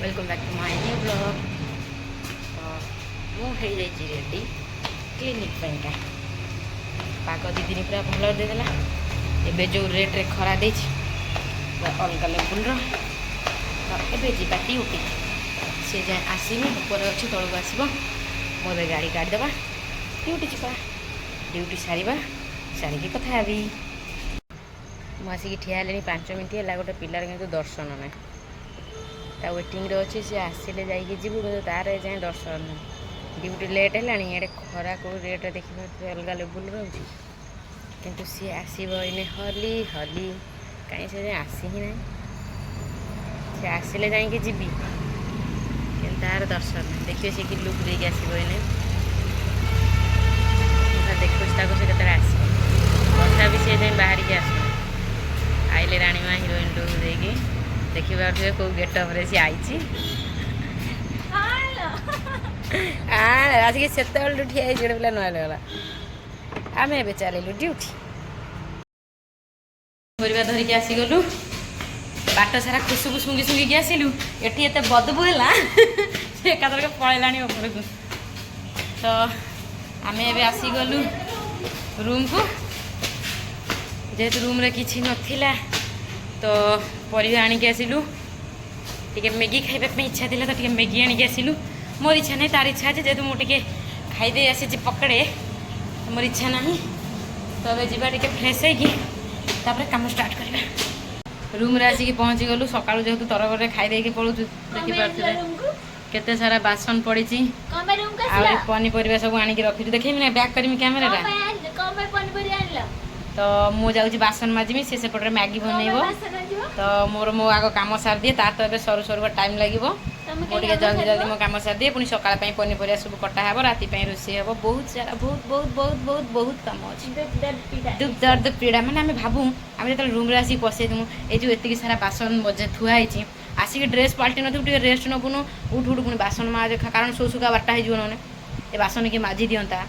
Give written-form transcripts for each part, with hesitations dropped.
Welcome back to my new blog. तो मुझे ready clinic का पाग दी दिन पूरा भल देदेला। एबे जो रेट रे खरा दे अलग लेवल रे जा ड्यूटी सी जाए आसमी ऊपर अच्छी तौक आसब मोर गाड़ी काढ़ीदे ड्यूटी जा ड्यूटी सारा सारिकी कथा भी मुझे ठिया हेले 5 मिनट है गोटे पिलार कि दर्शन ना ता वेटिंग अच्छे सी आसिले जाइए जीवु कि तार जाए दर्शन ना ड्यूटी लेट है खरा को रेट देखिए अलग लेवल रोचे किंतु सी आसब इन हली हली कहीं से जाए आसी ही ना सी आसिले जाइए जीवी कि तार दर्शन देखिए सी कि लुक देके आसब इन देखुच से कतरे आस वर्षा भी सी जाए बाहर के आस आइले राणीमा हिरोइन लुक देगी देखिए कौ गेटअप रे सी आई आज के से ठिया गोटे पिला नुआ लगला आम ए चलू ड्यूटी परिवा धरिकी आसीगलु बाट सारा खुशबु शुंगी शुंगी आसिलु एटी एत बदबू है से एकाधर पलैला उपरकू तो आम ए आसीगलु रूम को जेहेतु रूम रे किसी नथिला तो परिवा आणिक आसिलु टिके मैगी खाइबा इच्छा थिला तो टिके मैगी आणिक आसिलु मोर इच्छा नहीं तार इच्छा है जेहेतु मुझे खाईदे आसी पकड़े मोर इच्छा ना तो अब जा टे फ्रेश होपर कम स्टार्ट करवा रूम रे आसिक पहुँची गलु सकाळु जेहेतु तरबरे खाईदे पलु देखिपे केते सारा बासन पड़ी पनीपरिया सब आनिक रखी देखेमी ना बैक करमी कैमेरा तो मु जाऊँ बासन माजिमी से सेपटे मैगी बनइब तो मोर मो आग कम सार दिए तार तो ए सरू सरू टाइम लगे मुझे जल्दी जल्दी मो कम सार दिए पुणी सकाळ पनीपरिया सब कटा हे राति रोषे हे बहुत सारा बहुत बहुत बहुत बहुत बहुत कम अच्छे दुख दर्द पीड़ा मैंने आम भावु आम जो रूम आसिक पसईदमु ये एति सारा बासन बजे थुआई आसिक ड्रेस पलटि नु रेस्ट नबुनु उठ उठ पुणी बासन माज कारण शोषुका बारटा हो नने ये बासन की माजी दिंता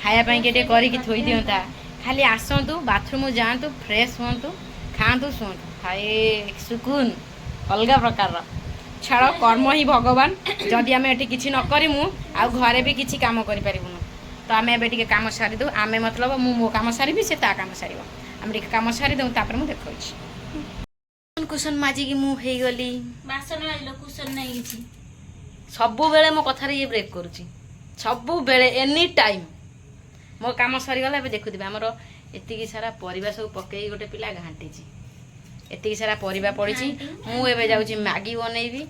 खायापाई के करके थोई दिंता खाली आसतु बाथरूम जातु फ्रेश हूँ खातु शुंतु खाए सुकून अलग प्रकार छाड़ कर्म ही भगवान जदि आम ये किसी न करूँ आ घरे भी किसी कम करूँ तो आम ए कम सारी दो आम मतलब मु मो कम सारी से ता कम सार आम कम सारी दऊँ मुझे देखा कुशन माजिकी मुझे गली बासन माजिलो कुशन नहीं सब बेले मो कथार ये ब्रेक करुच्ची सब बेले एनी टाइम मो कम सरीगला ए देखुवे आमर एति सारा परिवा सब पकई गोटे पिला घाटी एति सारा परिवा पड़ी मुझे जाऊँगी मैगी बनईबी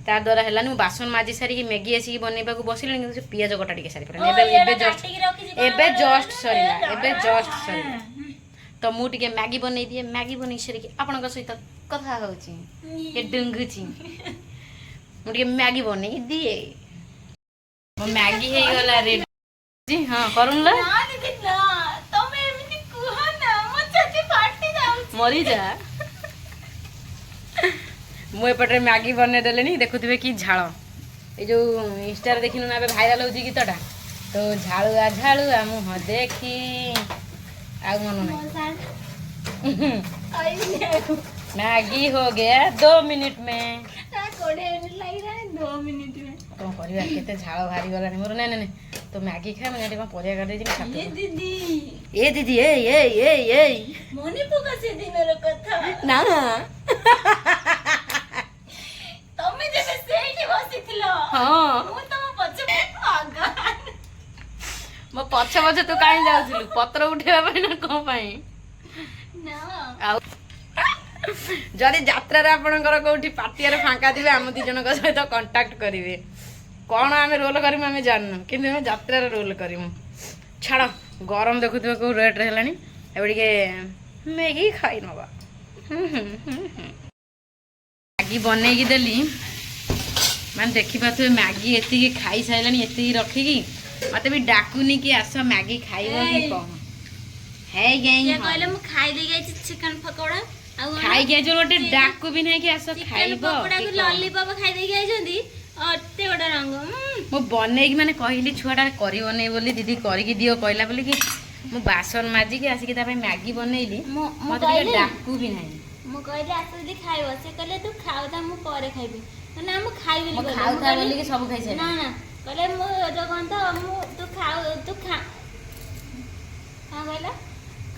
तार द्वारा है बासन माजी सारिकी मैगी आसिक बनइबा बसिल कि पियाज कटा टे सारी पारे जस्ट सरीला तो मुझे मैगी बनई दिए मैगी बन सारिकी आपण सहित कथा होची डुंगुची मुझे मैगी बनई दिए मो मैगी हो गला रेडी हाँ करूँ मरी जा मुझे मैगी बन देले देखुवे कि झाड़ ये जो इंस्टा देखी ना भाइराल हो गीतटा तो झाड़ुआ झाड़ुआ मुह देखी आ मन नहीं मैगी हो गया 2 मिनट में 2 मिनट में कौन करवा केते झाड़ भारी गलानी मोर ना ना तो मैगी खाए मैंने कौन परिया काट दे ए दीदी ए मने पका से दिन रो कथा ना तमे जेबे सेठी बसिथिलो हां मु तम पछे आगा मो पछे पछे तू काई जाउथिलु पत्र उठेबा पई ना को पई ना जदि यात्रा रे आपनकर कोठी पार्टी रे फांका दिबे हम दी जन सहित कांटेक्ट करिवे कौन आम रोल करूँ आम जानू कि यात्रा रोल करूँ छाड़ गरम देखुए कौ रेट है एबे मैगी खाई नवा मैगी बनईकी देली मैंने देखिपे मैगी एति खाई सारे एति रखिकी मत भी डाकुनी कि आस मैगी खाइब कि कौन है कहले मु खाई दे गई चिकन पकोड़ा खाई गए जो गोटे डाकू भी नहीं कि आस खाइब पकोड़ा को लॉलीपॉप खाई दे गई जंदी अते गोटा रंग मु बनईकी माने कहली छुआटा करी बनै बोली दीदी करके दियो कहला बोली कि मु बासन माजिकी आसिकी ता मैगी बनईली मत डाकू भी नहीं मु ମୁଁ କହିଲି ଆସ ଯଦି ଖାଇବ ସେ କହିଲେ ତୁ ଖାଉଥା ମୁଁ ପରେ ଖାଇବି ନା ମୁଁ ଖାଇବିନି ମୁଁ କହିଲେ। ଖାଉଥା କହିଲି, ବୋଲିକି ସବୁ ଖାଇସାରିଲି। ନା ନା କହିଲେ ମୁଁ ଯୋଉ କଣ ତ ମୁଁ ତୁ ଖା କଣ କହିଲ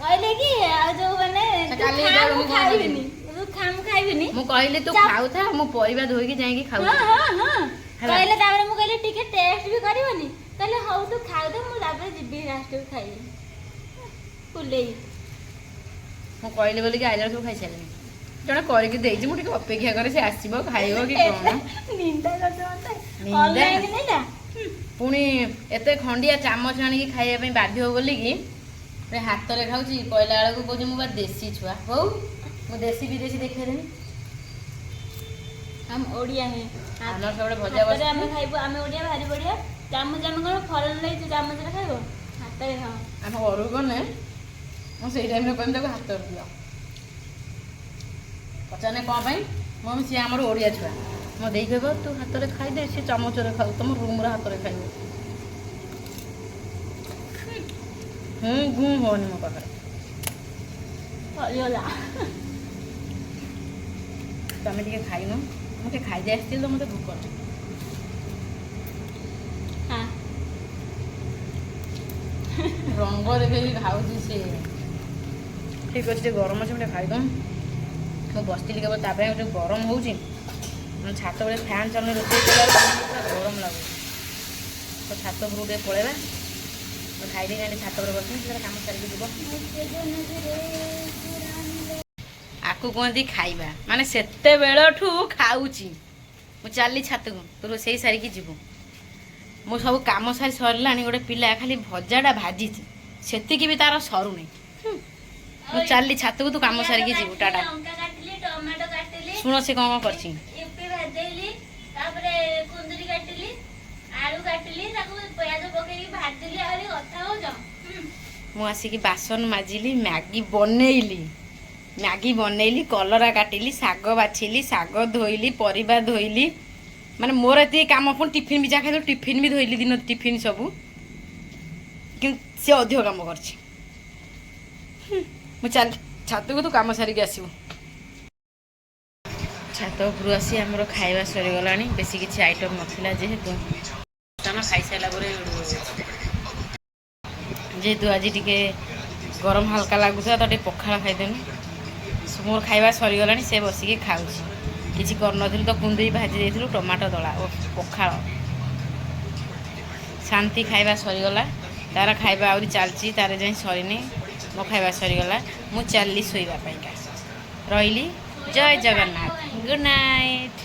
କହିଲେ କି ଆଉ ଯୋଉ ମାନେ ସେ ତୁ କାଲି ଖା ଯେତେବେଳେ ମୁଁ ମୁଁ କଣ ଖାଇବିନି ତୁ ଖା ମୁଁ ଖାଇବିନି। ମୁଁ କହିଲି ତୁ ଚାପ- ଖାଉଥା ମୁଁ ପରିବା ଧୋଇକି ଯାଇକି ହଁ ଖାଉଛି। ହଁ ହଁ ହେଲା। କହିଲେ ତାପରେ ମୁଁ କହିଲି ଟିକେ ଟେଷ୍ଟ ବି କରିବନି କହିଲେ ହଉ ତୁ ଖାଉଥା ମୁଁ ତାପରେ ଯିବି ଲାଷ୍ଟକୁ ଖାଇବି କୁଲେଇ। ମୁଁ କହିଲି ବୋଲିକି ଆଇଲା ସବୁ ଖାଇସାରିଲିଣି। ଜଣେ କରିକି ଦେଇଛି ମୁଁ ଟିକେ ଅପେକ୍ଷା କରେ ସେ ଆସିବ ଖାଇବ କି କଣ। ନିନ୍ଦା କରିଛ ମତେ ନିନ୍ଦା? ଅନଲାଇନ ନିନ୍ଦା। ପୁଣି ଏତେ ଖଣ୍ଡିଆ ଚାମଚ ଆଣିକି ଖାଇବା ପାଇଁ ବାଧ୍ୟ ବୋଲିକି ପୁଣି ହାତରେ ଖାଉଛି କହିଲା ବେଳକୁ କହୁଛି ମୁଁ ବା ଦେଶୀ ଛୁଆ। ହଉ ମୁଁ ଦେଶୀ ବିଦେଶୀ ଦେଖେଇଦେବି। ଆମ ଓଡ଼ିଆ ହିଁ ଆମର ସବୁବେଳେ ଭଜା ହାତରେ ବସିଛି। ଆମେ ଖାଇବୁ ଆମେ ଓଡ଼ିଆ ଭାରି ବଢ଼ିଆ। ଚାମଚ ଆମେ କଣ ଫରେନ୍ ନେଇଛୁ ଚାମଚରେ ଖାଇବ ହାତରେ ଖାଅ। ଆମ ଘରକୁ ଗଲେ ମୁଁ ସେଇ ଟାଇମରେ କହିବି ତାକୁ ହାତରେ ଦିଅ। ପଚାରିଲେ କ'ଣ ପାଇଁ ମୁଁ ସିଏ ଆମର ଓଡ଼ିଆ ଛୁଆ। ମୋ ଦେଇ କହିବ ତୁ ହାତରେ ଖାଇଦେ ସିଏ ଚାମଚରେ ଖାଉ ତମ ରୁମ୍ରେ ହାତରେ ଖାଇବ। ଗୁଁ ହଉନି ମୋ ପାଖରେ। ସରିଗଲା। ତମେ ଟିକେ ଖାଇନ ମୁଁ ଟିକେ ଖାଇଦେଇ ଆସିଥିଲି ତ ମୋତେ ଭୋକ ନାହିଁ। ହଁ ରଙ୍ଗ ଦେଖେଇକି ଖାଉଛି ସିଏ। ଠିକ୍ ଅଛି ଟିକେ ଗରମ ଅଛି ମୁଁ ଟିକେ ଖାଇଦઉં। ମୁଁ ବସିଥିଲି କେବଳ ତା ପାଇଁ ଯେଉଁ ଗରମ ହେଉଛି ଛାତ ଉପରେ ଫ୍ୟାନ୍ ଚାଲୁନି ରୋଷେଇ କଲାବେଳକୁ ପୁରା ଗରମ ଲାଗୁଛି। ତ ଛାତ ଉପରକୁ ଟିକେ ପଳେଇବା। ମୁଁ ଖାଇଦେଇ ଯାଇକି ଛାତ ଉପରେ ବସିବି ସେଟା କାମ ସାରିକି ଯିବ। ଆକୁ କୁହନ୍ତି ଖାଇବା ମାନେ ସେତେବେଳଠୁ ଖାଉଛି। ମୁଁ ଚାଲିଲି ଛାତକୁ ତୁ ରୋଷେଇ ସାରିକି ଯିବୁ। ମୁଁ ସବୁ କାମ ସାରି ସରିଲାଣି ଗୋଟେ ପିଲା ଖାଲି ଭଜାଟା ଭାଜିଛି ସେତିକି ବି ତାର ସରୁନି। ମୁଁ ଚାଲିଲି ଛାତକୁ ତୁ କାମ ସାରିକି ଯିବୁ ଟାଟା। ଲଙ୍କା କାଟିଲି ଟମାଟୋ କାଟିଲି ଶୁଣ ସେ କ'ଣ କରିଛି। ଇପି ଭାଜେଇଲି ତାପରେ କୁନ୍ଦୁରି କାଟିଲି ଆଳୁ କାଟିଲି ତାକୁ ପିଆଜ ପକେଇକି ଭାଜିଲି ଆହୁରି କଥା ହଉଛ। ମୁଁ ଆସିକି ବାସନ ମାଜିଲି ମ୍ୟାଗି ବନେଇଲି କଲରା କାଟିଲି ଶାଗ ବାଛିଲି ଶାଗ ଧୋଇଲି ପରିବା ଧୋଇଲି ମାନେ ମୋର ଏତିକି କାମ। ପୁଣି ଟିଫିନ୍ ବି ଯାହା ଖାଇଦେଲି ଟିଫିନ୍ ବି ଧୋଇଲି ଦିନ ଟିଫିନ୍ ସବୁ କିନ୍ତୁ ସେ ଅଧିକ କାମ କରିଛି। ମୁଁ ଚାଲି ଛାତକୁ ତୁ କାମ ସାରିକି ଆସିବୁ। ଛାତ ଉପରୁ ଆସି ଆମର ଖାଇବା ସରିଗଲାଣି। ବେଶୀ କିଛି ଆଇଟମ୍ ନଥିଲା ଯେହେତୁ ଆମେ ଖାଇସାରିଲା ପରେ ଯେହେତୁ ଆଜି ଟିକେ ଗରମ ହାଲକା ଲାଗୁଥିଲା ତ ଟିକେ ପଖାଳ ଖାଇଦେନି। ମୋର ଖାଇବା ସରିଗଲାଣି ସେ ବସିକି ଖାଉଛି। କିଛି କରିନଥିଲୁ ତ କୁନ୍ଦୁରି ଭାଜି ଦେଇଥିଲୁ ଟମାଟୋ ଦଳା ଓ ପଖାଳ। ଶାନ୍ତି ଖାଇବା ସରିଗଲା। ତାର ଖାଇବା ଆହୁରି ଚାଲିଛି ତାର ଯାଇ ସରିନି। ମୋ ଖାଇବା ସରିଗଲା ମୁଁ ଚାଲିଲି ଶୋଇବା ପାଇଁକା। ରହିଲି ଜୟ ଜଗନ୍ନାଥ ଗୁଡ୍ ନାଇଟ୍।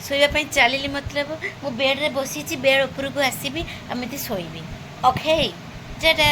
ଶୋଇବା ପାଇଁ ଚାଲିଲି ମତଲବ ମୁଁ ବେଡ଼୍ରେ ବସିଛି ବେଡ଼୍ ଉପରକୁ ଆସିବି ଏମିତି ଶୋଇବି। ଓକେ ଟାଟା।